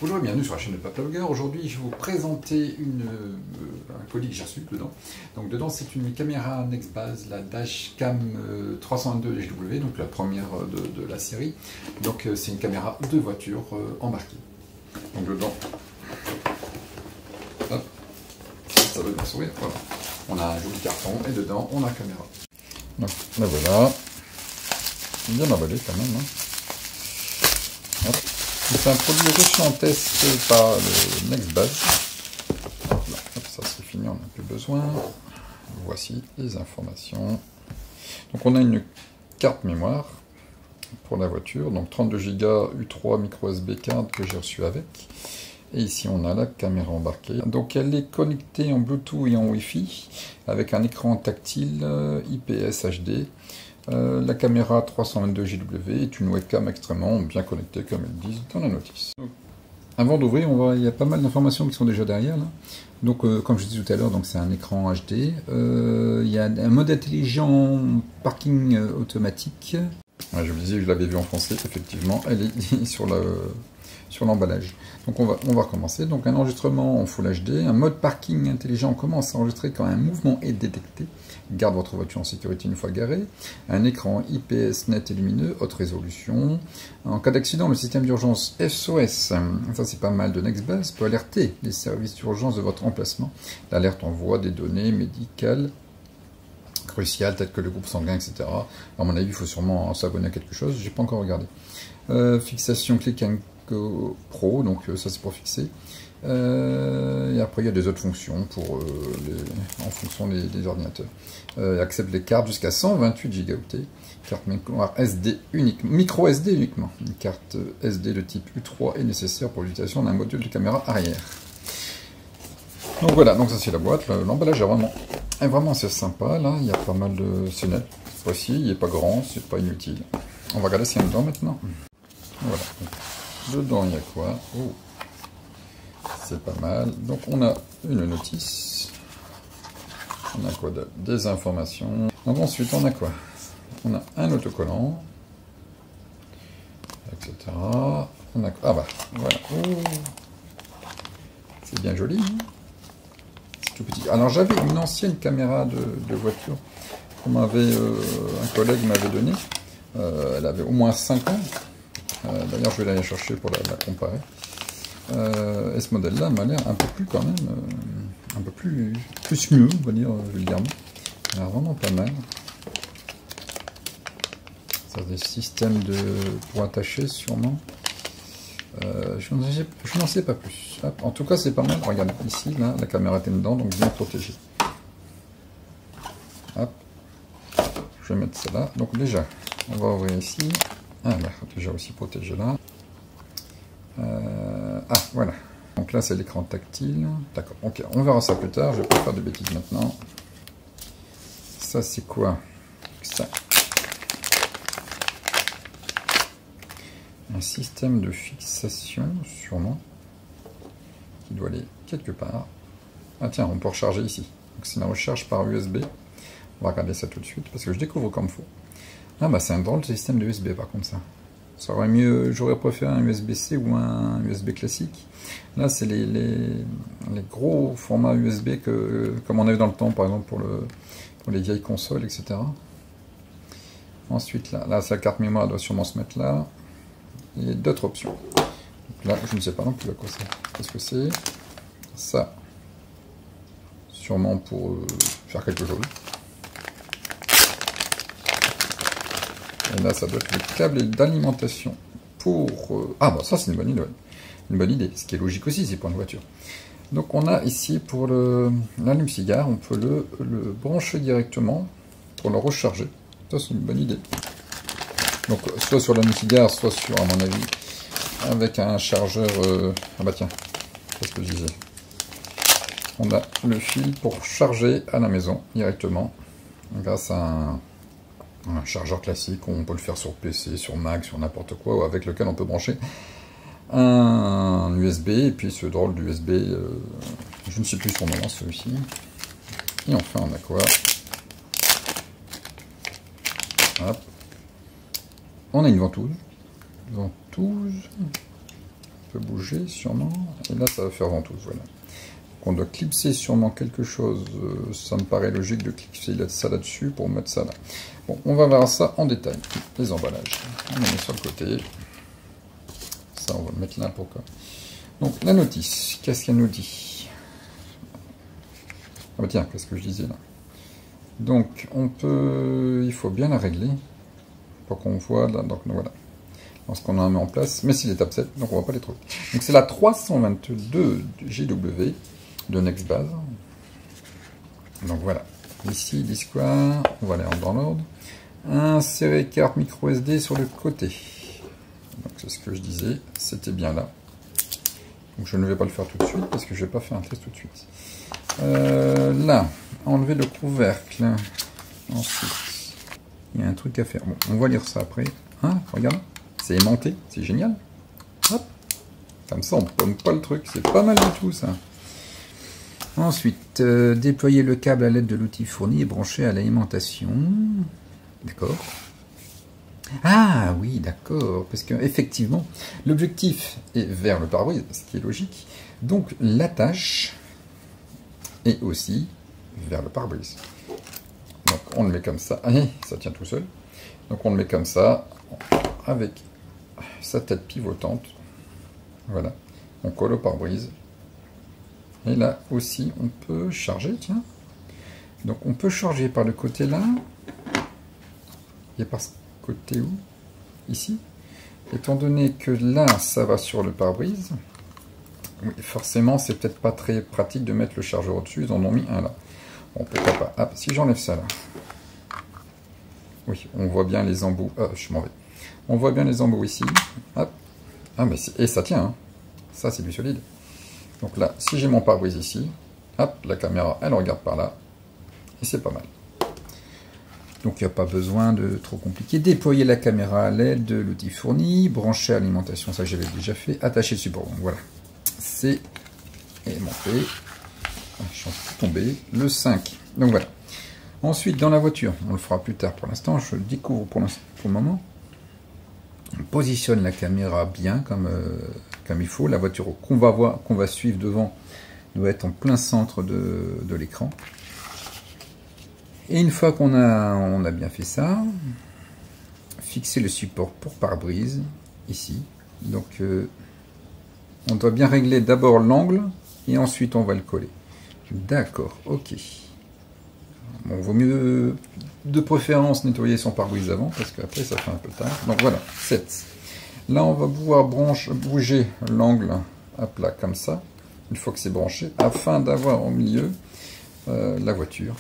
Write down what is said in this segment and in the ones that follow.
Bonjour et bienvenue sur la chaîne de Papavlogger. Aujourd'hui, je vais vous présenter un colis que j'ai reçu dedans. Donc dedans, c'est une caméra Nextbase, la Dashcam 322 GW, donc la première de la série. Donc c'est une caméra de voiture embarquée. Donc dedans, hop, ça veut bien sourire. Voilà. On a un joli carton et dedans, on a la caméra. Donc la voilà, bien emballé quand même. Hein. Hop. C'est un produit reçu en test par le Nextbase. Hop, ça c'est fini, on n'a plus besoin. Voici les informations. Donc on a une carte mémoire pour la voiture, donc 32 Go U3 micro SD card que j'ai reçu avec. Et ici on a la caméra embarquée. Donc elle est connectée en Bluetooth et en Wi-Fi avec un écran tactile IPS HD. La caméra 322 GW est une webcam extrêmement bien connectée, comme ils disent dans la notice. Avant d'ouvrir, il y a pas mal d'informations qui sont déjà derrière. Là. Donc, comme je disais tout à l'heure, c'est un écran HD. Il y a un mode intelligent parking automatique. Ouais, je vous disais, je l'avais vu en français, effectivement, elle est sur l'emballage. Donc on va recommencer. Donc un enregistrement en Full HD, un mode parking intelligent commence à enregistrer quand un mouvement est détecté. Garde votre voiture en sécurité une fois garée. Un écran IPS net et lumineux, haute résolution. En cas d'accident, le système d'urgence SOS, ça c'est pas mal de Nextbase, peut alerter les services d'urgence de votre emplacement. L'alerte envoie des données médicales cruciales, telles que le groupe sanguin, etc. À mon avis, il faut sûrement s'abonner à quelque chose, j'ai pas encore regardé. Fixation Click and Go Pro, donc ça c'est pour fixer. Et après il y a des autres fonctions en fonction des ordinateurs. Accepte les cartes jusqu'à 128 Go. Carte mémoire SD unique, micro SD uniquement. Une carte SD de type U3 est nécessaire pour l'utilisation d'un module de caméra arrière. Donc voilà, donc ça c'est la boîte. L'emballage est vraiment assez sympa. Là, il y a pas mal de scénettes. Voici, il n'est pas grand, c'est pas inutile. On va regarder ce qu'il y a dedans maintenant. Voilà. Dedans, il y a quoi? Oh. C'est pas mal. Donc on a une notice. On a quoi? Des informations. Donc ensuite on a quoi? On a un autocollant, etc. On a quoi? Ah bah voilà. Oh. C'est bien joli. C'est tout petit. Alors j'avais une ancienne caméra de voiture qu'on m'avait un collègue m'avait donnée. Elle avait au moins 5 ans. D'ailleurs je vais aller chercher pour la comparer. Et ce modèle-là m'a l'air un peu plus quand même, un peu plus mieux, on va dire vulgairement. Il a l'air vraiment pas mal. Ça a des systèmes pour attacher sûrement. Je n'en sais pas plus. Hop. En tout cas c'est pas mal. Regardez ici, là, la caméra est dedans, donc bien protégée. Hop. Je vais mettre ça là. Donc déjà, on va ouvrir ici. Ah là, déjà aussi protégé là. Ah, voilà. Donc là, c'est l'écran tactile. D'accord. Ok, on verra ça plus tard. Je vais pas faire de bêtises maintenant. Ça, c'est quoi? Ça. Un système de fixation, sûrement. Qui doit aller quelque part. Ah tiens, on peut recharger ici. Donc c'est une recharge par USB. On va regarder ça tout de suite, parce que je découvre comme il faut. Ah bah c'est un drôle de système de USB par contre ça. Ça aurait mieux, j'aurais préféré un USB-C ou un USB classique. Là, c'est les gros formats USB comme on a eu dans le temps, par exemple pour les vieilles consoles, etc. Ensuite, là c'est la carte mémoire, elle doit sûrement se mettre là. Il y a d'autres options. Donc là, je ne sais pas non plus à quoi c'est. Qu'est-ce que c'est? Ça, sûrement pour faire quelque chose. Et là, ça doit être le câble d'alimentation pour... Ah, bah ça, c'est une bonne idée. Une bonne idée, ce qui est logique aussi, c'est pour une voiture. Donc, on a ici, pour l'allume-cigare, on peut le brancher directement pour le recharger. Ça, c'est une bonne idée. Donc, soit sur l'allume-cigare, soit sur, à mon avis, avec un chargeur... Ah bah tiens, c'est ce que je disais. On a le fil pour charger à la maison, directement, grâce à un chargeur classique, on peut le faire sur PC, sur Mac, sur n'importe quoi, ou avec lequel on peut brancher un USB, et puis ce drôle d'USB, je ne sais plus son nom, celui-ci. Et enfin, on a quoi? Hop. On a une ventouse. peut bouger sûrement. Et là, ça va faire ventouse, voilà. On doit clipser sûrement quelque chose. Ça me paraît logique de clipser ça là-dessus pour mettre ça là. Bon, on va voir ça en détail. Les emballages. On les met sur le côté. Ça, on va le mettre là pour quoi. Donc, la notice. Qu'est-ce qu'elle nous dit? Ah bah tiens, qu'est-ce que je disais là? Donc, on peut... Il faut bien la régler. Pour qu'on voit là. Donc, voilà. Lorsqu'on en met en place. Mais c'est l'étape 7, donc on ne voit pas les trucs. Donc, c'est la 322 GW. De NextBase. Donc voilà. Ici, disque quoi? On va aller dans l'ordre. Insérer carte micro SD sur le côté. Donc c'est ce que je disais. C'était bien là. Donc je ne vais pas le faire tout de suite parce que je ne vais pas faire un test tout de suite. Là, enlever le couvercle. Ensuite, il y a un truc à faire. Bon, on va lire ça après. Hein, regarde. C'est aimanté. C'est génial. Hop. Comme ça, on ne pomme pas le truc. C'est pas mal du tout ça. Ensuite, déployer le câble à l'aide de l'outil fourni et brancher à l'alimentation. D'accord. Ah oui, d'accord. Parce qu'effectivement, l'objectif est vers le pare-brise, ce qui est logique. Donc, l'attache est aussi vers le pare-brise. Donc, on le met comme ça. Ah, ça tient tout seul. Donc, on le met comme ça, avec sa tête pivotante. Voilà. On colle au pare-brise. Et là aussi, on peut charger, tiens. Donc, on peut charger par le côté là. Et par ce côté où? Ici. Étant donné que là, ça va sur le pare-brise, oui, forcément, c'est peut-être pas très pratique de mettre le chargeur au-dessus. Ils en ont mis un là. Bon, pourquoi pas. Ah, si j'enlève ça là. Oui, on voit bien les embouts. Ah, je m'en vais. On voit bien les embouts ici. Hop. Ah, mais et ça tient, hein. Ça, c'est du solide. Donc là, si j'ai mon pare-brise ici, hop, la caméra, elle regarde par là, et c'est pas mal. Donc il n'y a pas besoin de trop compliqué. Déployer la caméra à l'aide de l'outil fourni, brancher à l'alimentation, ça j'avais déjà fait, attacher le support. Donc voilà, c'est aimanté. Je suis en train de tomber. Le 5. Donc voilà. Ensuite, dans la voiture, on le fera plus tard pour l'instant, je le découvre pour le moment. On positionne la caméra bien comme il faut. La voiture qu'on va voir, qu'on va suivre devant, doit être en plein centre de l'écran. Et une fois qu'on a bien fait ça, fixer le support pour pare-brise ici. Donc on doit bien régler d'abord l'angle et ensuite on va le coller. D'accord, ok. Bon, vaut mieux de préférence nettoyer son pare-brise avant parce qu'après ça fait un peu tard. Donc voilà, 7. Là on va pouvoir bouger l'angle à plat comme ça, une fois que c'est branché, afin d'avoir au milieu la voiture.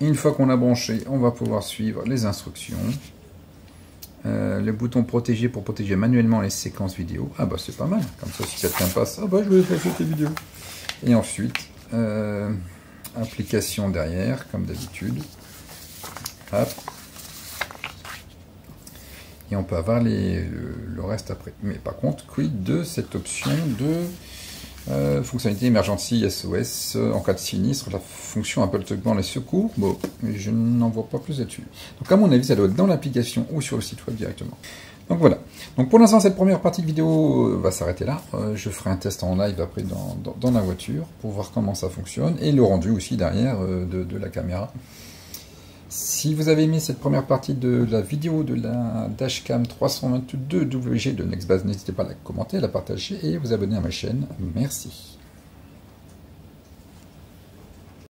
Et une fois qu'on a branché, on va pouvoir suivre les instructions. Le bouton protéger pour protéger manuellement les séquences vidéo. Ah bah c'est pas mal, comme ça si quelqu'un passe, ah bah je vais effacer tes vidéos. Et ensuite, application derrière, comme d'habitude. Hop. Et on peut avoir le reste après. Mais par contre, quid de cette option de fonctionnalité Emergency SOS en cas de sinistre, la fonction appelle les secours. Bon, mais je n'en vois pas plus là-dessus. Donc à mon avis, ça doit être dans l'application ou sur le site web directement. Donc voilà. Donc pour l'instant, cette première partie de vidéo va s'arrêter là. Je ferai un test en live après dans la voiture pour voir comment ça fonctionne et le rendu aussi derrière de la caméra. Si vous avez aimé cette première partie de la vidéo de la Dashcam 322WG de NextBase, n'hésitez pas à la commenter, à la partager et à vous abonner à ma chaîne. Merci.